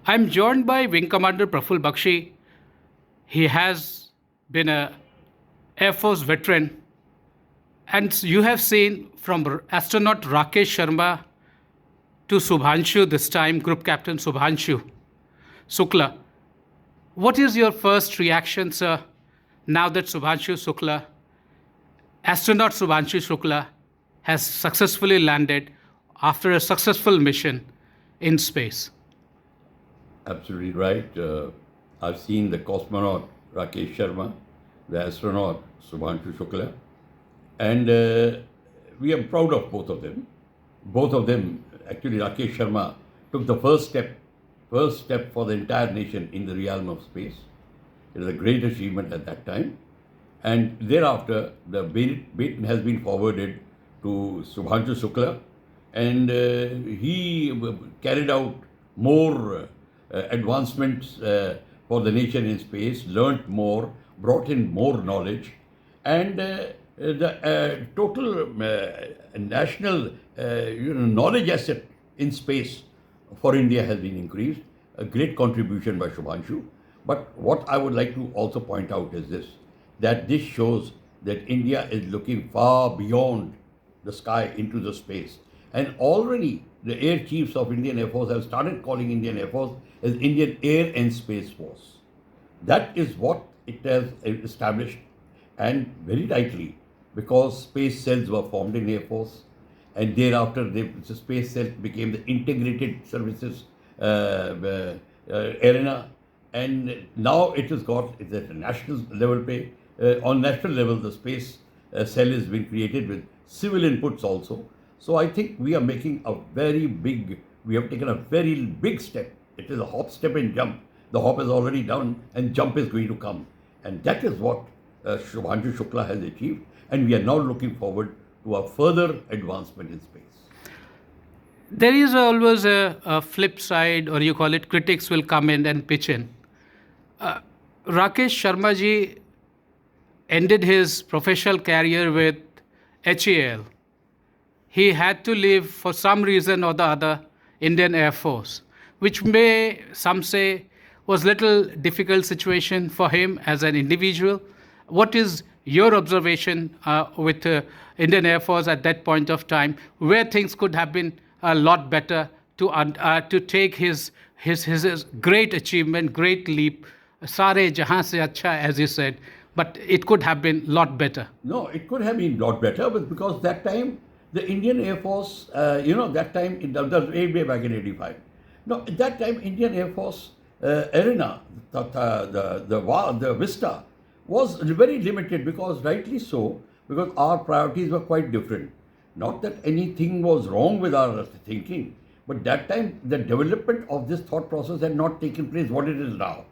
I'm joined by Wing Commander Praful Bakshi. He has been a Air Force veteran, and you have seen from astronaut Rakesh Sharma to Subhanshu, this time Group Captain Subhanshu Sukla. What is your first reaction, sir, now that astronaut Subhanshu Sukla, has successfully landed after a successful mission in space? Absolutely right. I've seen the cosmonaut Rakesh Sharma, the astronaut Subhanshu Shukla, and we are proud of both of them. Both of them, actually, Rakesh Sharma took the first step for the entire nation in the realm of space. It was a great achievement at that time. And thereafter, the baton has been forwarded to Subhanshu Shukla, and he carried out more advancements for the nation in space, learnt more, brought in more knowledge, and the total national knowledge asset in space for India has been increased. A great contribution by Subhanshu. But what I would like to also point out is this, that this shows that India is looking far beyond the sky into the space. And already the air chiefs of Indian Air Force have started calling Indian Air Force as Indian Air and Space Force. That is what it has established, and very rightly, because space cells were formed in Air Force, and thereafter the space cell became the integrated services arena, and now it's at a national level pay. On national level, the space cell has been created with civil inputs also. So I think we have taken a very big step. It is a hop, step and jump. The hop is already done and jump is going to come. And that is what Subhanshu Shukla has achieved. And we are now looking forward to a further advancement in space. There is always a flip side, or you call it critics will come in and pitch in. Rakesh Sharma ji ended his professional career with HAL. He had to leave for some reason or the other Indian Air Force, which some say, was little difficult situation for him as an individual. What is your observation with Indian Air Force at that point of time, where things could have been a lot better to take his great achievement, great leap, sare jahan se acha, as you said, but it could have been a lot better? No, it could have been a lot better, but because that time the Indian Air Force, that time, that was way back in 85. No, at that time, Indian Air Force arena, the vista was very limited, because rightly so, because our priorities were quite different. Not that anything was wrong with our thinking, but that time the development of this thought process had not taken place what it is now.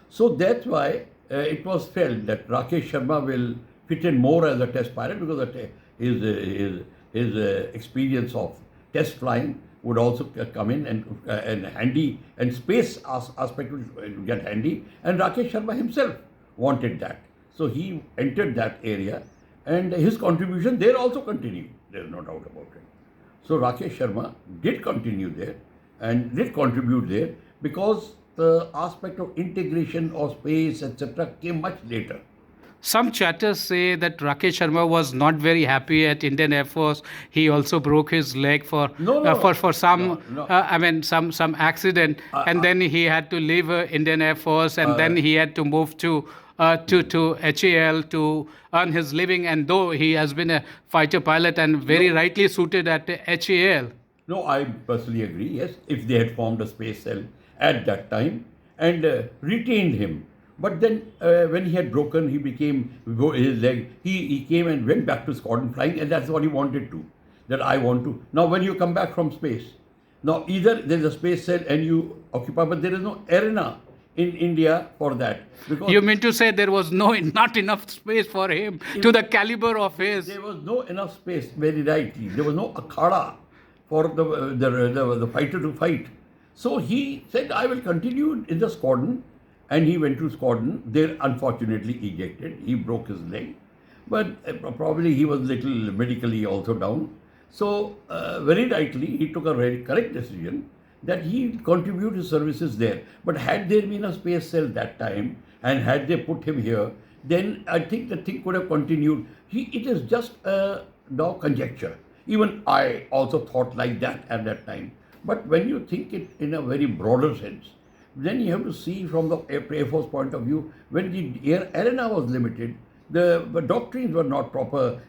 So that's why it was felt that Rakesh Sharma will fit in more as a test pilot, because his experience of test flying would also come in, and handy, and space aspect would get handy, and Rakesh Sharma himself wanted that. So he entered that area, and his contribution there also continued. There is no doubt about it. So Rakesh Sharma did continue there and did contribute there, because the aspect of integration of space, etc., came much later. Some chatters say that Rakesh Sharma was not very happy at Indian Air Force. He also broke his leg for some accident, and then he had to leave Indian Air Force, and then he had to move to HAL to earn his living. And though he has been a fighter pilot and very rightly suited at HAL. No, I personally agree. Yes, if they had formed a space cell at that time and retained him. But then when he had broken, his leg, he came and went back to squadron flying, and that's what he wanted to. That I want to. Now when you come back from space, now either there's a space cell and you occupy, but there is no arena in India for that. Because you mean to say there was not enough space for him to the caliber of his? There was no enough space, very rightly. There was no akhada for the fighter to fight. So he said, I will continue in the squadron. And he went to squadron. There, unfortunately, ejected. He broke his leg, but probably he was little medically also down. So, very rightly, he took a very correct decision that he contributed his services there. But had there been a space cell that time, and had they put him here, then I think the thing could have continued. It is just a now conjecture. Even I also thought like that at that time. But when you think it in a very broader sense, then you have to see from the Air Force point of view, when the air arena was limited, the doctrines were not proper,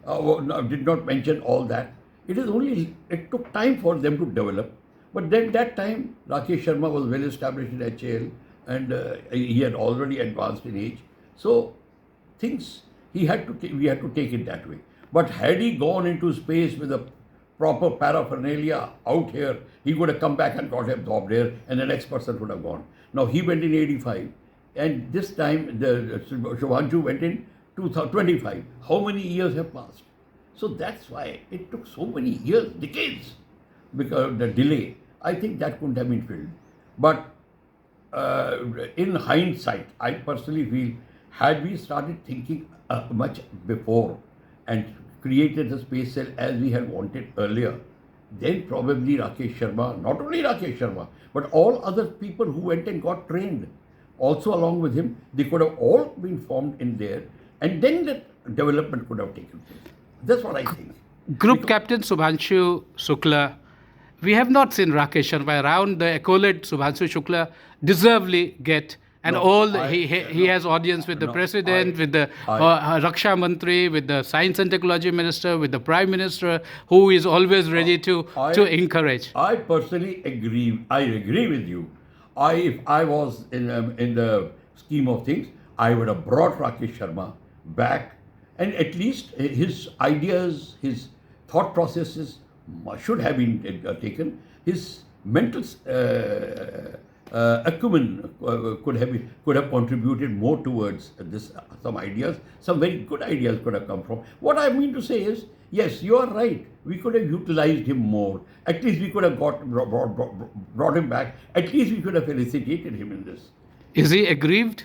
did not mention all that. It took time for them to develop. But then that time, Rakesh Sharma was well established in HAL, and he had already advanced in age. So things, we had to take it that way. But had he gone into space with a proper paraphernalia out here, he would have come back and got absorbed here, and the next person would have gone. Now he went in 85, and this time the Shubhanshu went in 2025. How many years have passed? So that's why it took so many years, decades, because of the delay. I think that couldn't have been filled. But in hindsight, I personally feel, had we started thinking much before and created the space cell as we had wanted earlier, then probably Rakesh Sharma, not only Rakesh Sharma, but all other people who went and got trained also along with him, they could have all been formed in there, and then the development could have taken place. That's what I think. Group Captain Subhanshu Shukla, we have not seen Rakesh Sharma around. The accolade Subhanshu Shukla deservedly get, and he has audience with the president, with the Raksha Mantri, with the Science and Technology Minister, with the Prime Minister, who is always ready to encourage. I personally agree. I agree with you. If I was in the scheme of things, I would have brought Rakesh Sharma back, and at least his ideas, his thought processes should have been taken. His mental acumen could have contributed more towards this. Some ideas, some very good ideas could have come from. What I mean to say is, yes, you are right. We could have utilized him more. At least we could have brought him back. At least we could have felicitated him in this. Is he aggrieved?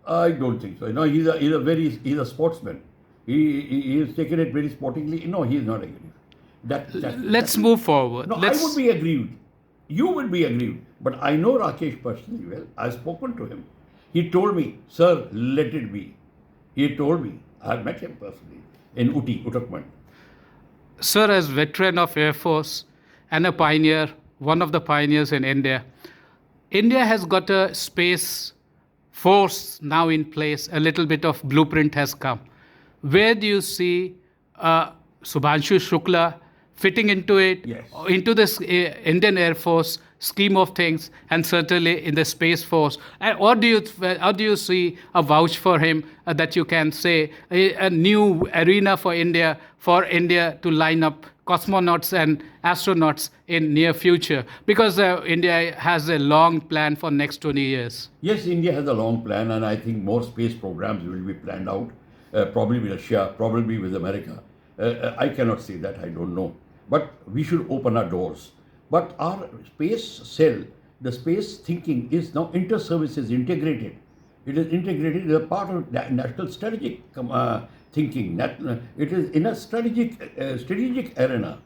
I don't think so. No, he's a sportsman. He has taken it very sportingly. No, he is not aggrieved. Let's move forward. No, I would be aggrieved. You would be aggrieved. But I know Rakesh personally well. I've spoken to him. He told me, sir, let it be. He told me. I've met him personally in Uttarakhand. Sir, as veteran of Air Force and a pioneer, one of the pioneers in India, India has got a space force now in place. A little bit of blueprint has come. Where do you see Subhanshu Shukla fitting into it, yes, into this Indian Air Force scheme of things, and certainly in the Space Force? Or do you see a vouch for him that you can say a new arena for India to line up cosmonauts and astronauts in near future? Because India has a long plan for next 20 years. Yes, India has a long plan, and I think more space programs will be planned out, probably with Russia, probably with America. I cannot say that, I don't know. But we should open our doors. But our space cell, the space thinking is now inter-services integrated. It is integrated as a part of national strategic thinking. It is in a strategic arena,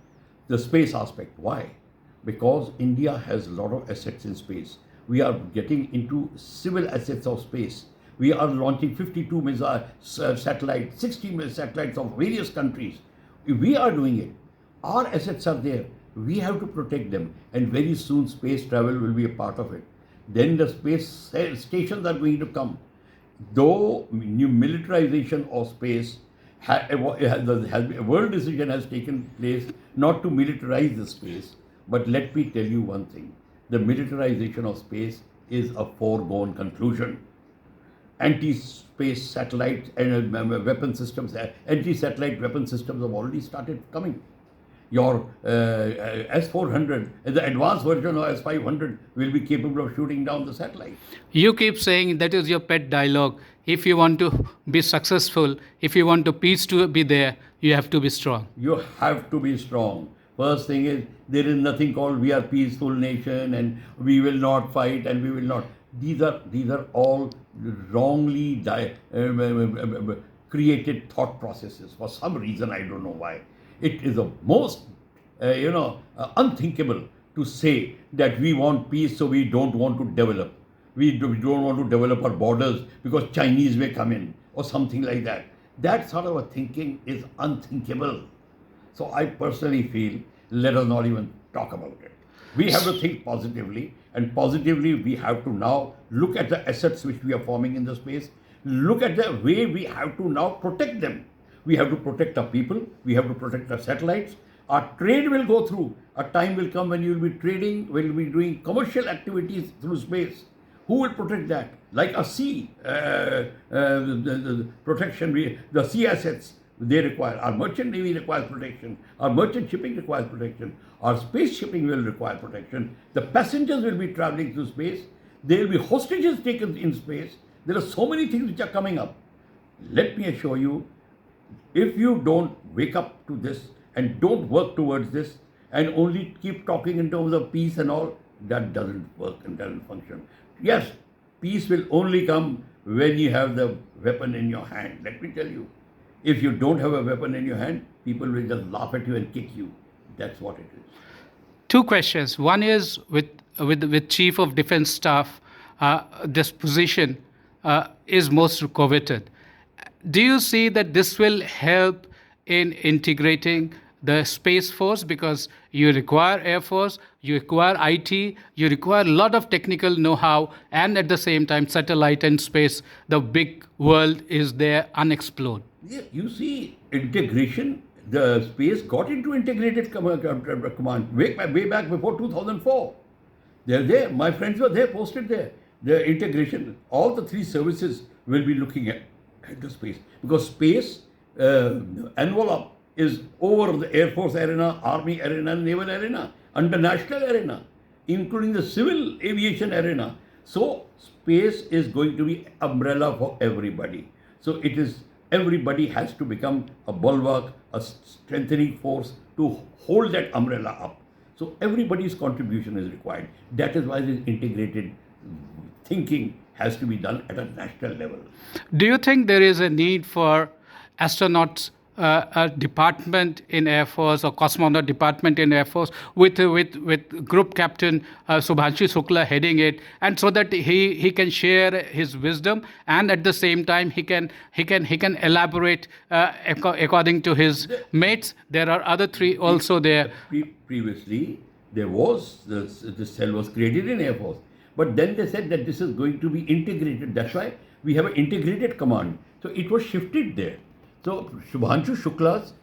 the space aspect. Why? Because India has a lot of assets in space. We are getting into civil assets of space. We are launching 52 missile satellites, 60 satellites of various countries. We are doing it. Our assets are there. We have to protect them, and very soon space travel will be a part of it. Then the space stations are going to come. Though new militarization of space, a world decision has taken place not to militarize the space. But let me tell you one thing: the militarization of space is a foregone conclusion. Anti-space satellite and weapon systems, anti-satellite weapon systems have already started coming. Your S-400, the advanced version of S-500 will be capable of shooting down the satellite. You keep saying that is your pet dialogue. If you want to be successful, if you want peace to be there, you have to be strong. You have to be strong. First thing is, there is nothing called we are peaceful nation and we will not fight and we will not. These are all wrongly created thought processes. For some reason, I don't know why. It is the most, unthinkable to say that we want peace, so we don't want to develop. We don't want to develop our borders because Chinese may come in or something like that. That sort of a thinking is unthinkable. So I personally feel, let us not even talk about it. We have to think positively, and positively we have to now look at the assets which we are forming in the space, look at the way we have to now protect them. We have to protect our people, we have to protect our satellites. Our trade will go through. A time will come when you will be trading, will be doing commercial activities through space. Who will protect that? Like a sea the protection, the sea assets they require. Our merchant navy requires protection. Our merchant shipping requires protection. Our space shipping will require protection. The passengers will be traveling through space. There will be hostages taken in space. There are so many things which are coming up. Let me assure you, if you don't wake up to this and don't work towards this and only keep talking in terms of peace and all, that doesn't work and doesn't function. Yes, peace will only come when you have the weapon in your hand. Let me tell you, if you don't have a weapon in your hand, people will just laugh at you and kick you. That's what it is. Two questions. One is with Chief of Defence Staff, this position is most coveted. Do you see that this will help in integrating the Space Force, because you require Air Force, you require IT, you require a lot of technical know-how, and at the same time satellite and space, the big world is there unexplored. Yeah, you see, integration, the space got into integrated command way back before 2004. They're there. My friends were there, posted there. The integration, all the three services will be looking at the space, because space envelope is over the Air Force arena, Army arena, Naval arena, under national arena, including the civil aviation arena. So space is going to be umbrella for everybody. So it is, everybody has to become a bulwark, a strengthening force to hold that umbrella up. So everybody's contribution is required. That is why this integrated thinking has to be done at a national level. Do you think there is a need for astronauts, a department in Air Force or cosmonaut department in Air Force with Group Captain Subhanshu Shukla heading it, and so that he can share his wisdom, and at the same time he can elaborate according to his mates? There are other three also there. Previously, there was this cell was created in Air Force, but then they said that this is going to be integrated. That's why we have an integrated command. So it was shifted there. So Subhanshu Shukla's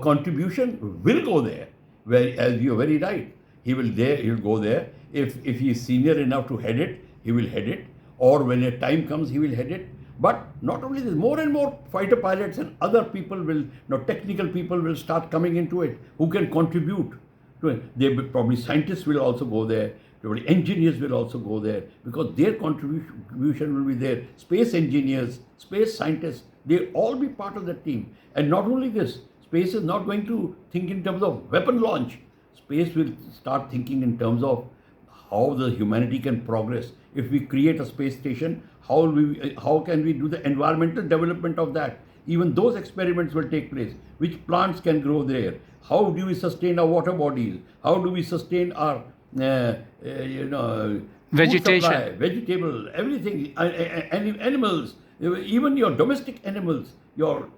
contribution will go there, where, as you are very right, he will go there. If he is senior enough to head it, he will head it, or when a time comes, he will head it. But not only this, more and more fighter pilots and other people will, technical people will start coming into it who can contribute to it. They will, probably scientists will also go there. Probably engineers will also go there, because their contribution will be there. Space engineers, space scientists, they'll all be part of the team. And not only this, space is not going to think in terms of weapon launch. Space will start thinking in terms of how the humanity can progress. If we create a space station, how can we do the environmental development of that? Even those experiments will take place. Which plants can grow there? How do we sustain our water bodies? How do we sustain our vegetation, supply, vegetable, everything, animals, even your domestic animals, your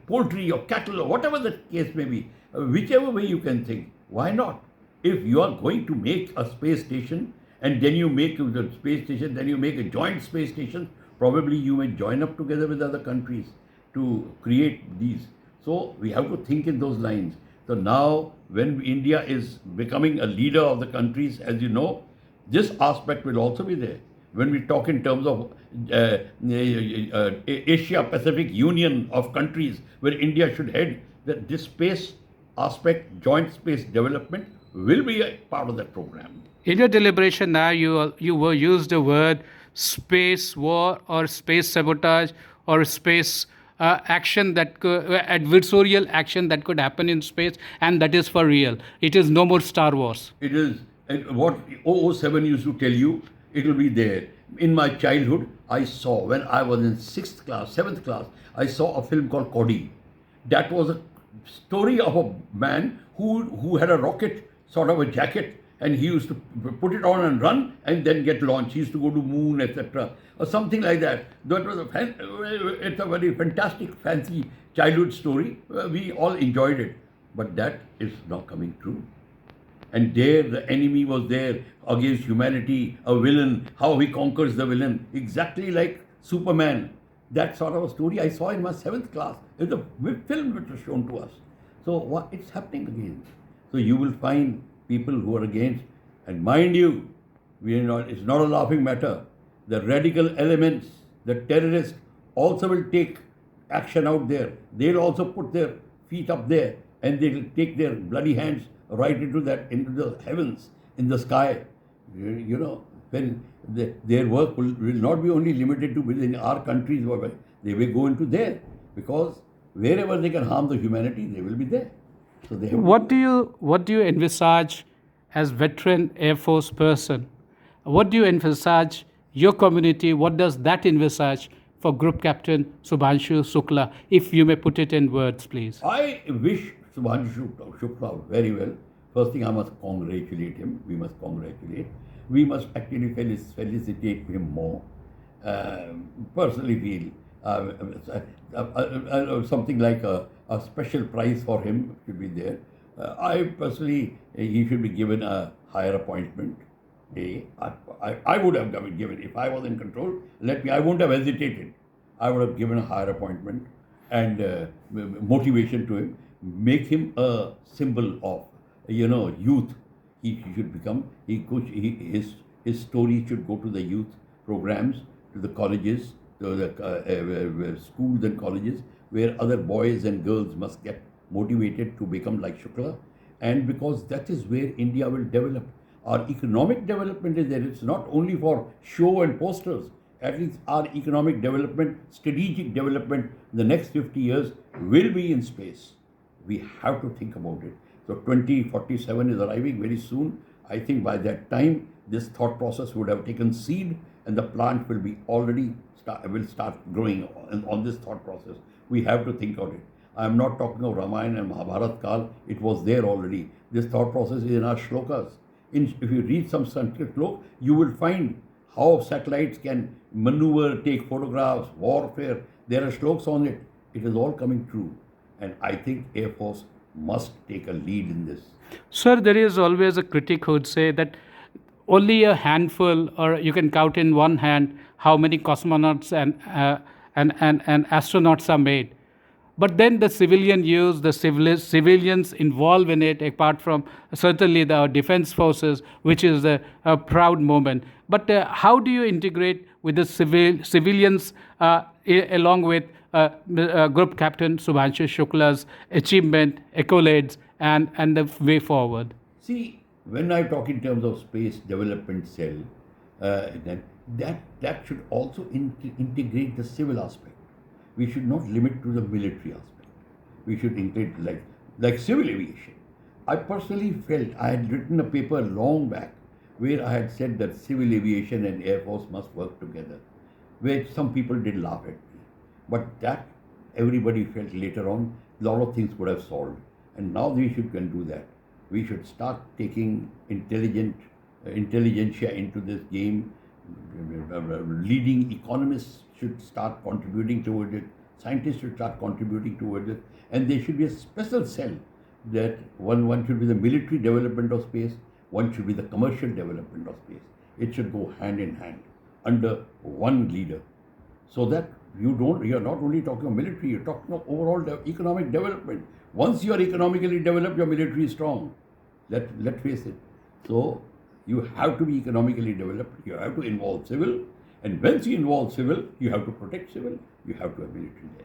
poultry, your cattle, or whatever the case may be, whichever way you can think. Why not? If you are going to make a space station, and then you make the space station, then you make a joint space station, probably you may join up together with other countries to create these. So we have to think in those lines. So now, when India is becoming a leader of the countries, as you know, this aspect will also be there. When we talk in terms of Asia-Pacific Union of countries where India should head, that this space aspect, joint space development, will be a part of that program. In your deliberation now, you were used the word space war or space sabotage or space action adversarial action that could happen in space, and that is for real. It is no more Star Wars. It is what 007 used to tell you. It will be there. In my childhood, I saw, when I was in 6th class, 7th class, I saw a film called Cody. That was a story of a man who had a rocket sort of a jacket, and he used to put it on and run and then get launched. He used to go to moon, etc., or something like that. That was it's a very fantastic, fancy childhood story. We all enjoyed it, but that is now coming true. And there, the enemy was there against humanity, a villain, how he conquers the villain, exactly like Superman. That sort of a story I saw in my 7th class. It's a film which was shown to us. So what it's happening again. So you will find people who are against, and mind you, it's not a laughing matter. The radical elements, the terrorists also will take action out there. They'll also put their feet up there and they'll take their bloody hands right into the heavens, in the sky. When their work will not be only limited to within our countries, they will go into there, because wherever they can harm the humanity, they will be there. So they have What do you envisage as veteran Air Force person? What do you envisage your community? What does that envisage for Group Captain Subhanshu Shukla? If you may put it in words, please. I wish Subhanshu Shukla very well. First thing, I must congratulate him. We must congratulate. We must actually felicitate him more. Personally feel something like a special prize for him should be there. I personally, he should be given a higher appointment. I would have given, if I was in control, I wouldn't have hesitated. I would have given a higher appointment and motivation to him, make him a symbol of, youth. He should become, his story should go to the youth programs, to the colleges, to the schools and colleges, where other boys and girls must get motivated to become like Shukla. And because that is where India will develop. Our economic development is there. It's not only for show and posters. At least our economic development, strategic development in the next 50 years will be in space. We have to think about it. So 2047 is arriving very soon. I think by that time, this thought process would have taken seed and the plant will be already start growing on this thought process. We have to think of it. I am not talking of Ramayana and Mahabharat Kal. It was there already. This thought process is in our shlokas. If you read some Sanskrit slok, you will find how satellites can maneuver, take photographs, warfare. There are shloks on it. It is all coming true. And I think Air Force must take a lead in this. Sir, there is always a critic who would say that only a handful, or you can count in one hand, how many cosmonauts and astronauts are made. But then the civilian use, the civilians involved in it, apart from certainly the defense forces, which is a proud moment. But how do you integrate with the civilians along with Group Captain Subhanshu Shukla's achievement, accolades, and the way forward? See, when I talk in terms of space development cell, then that should also integrate the civil aspect. We should not limit to the military aspect. We should integrate like civil aviation. I personally felt, I had written a paper long back where I had said that civil aviation and Air Force must work together, where some people did laugh at me. But that everybody felt later on, a lot of things would have solved. And now we can do that. We should start taking intelligentsia into this game. Leading economists should start contributing towards it. Scientists should start contributing towards it. And there should be a special cell that one should be the military development of space, one should be the commercial development of space. It should go hand in hand under one leader. So that you're not only talking of military, you're talking of overall economic development. Once you are economically developed, your military is strong. Let's face it. So you have to be economically developed, you have to involve civil, and once you involve civil, you have to protect civil, you have to have military there.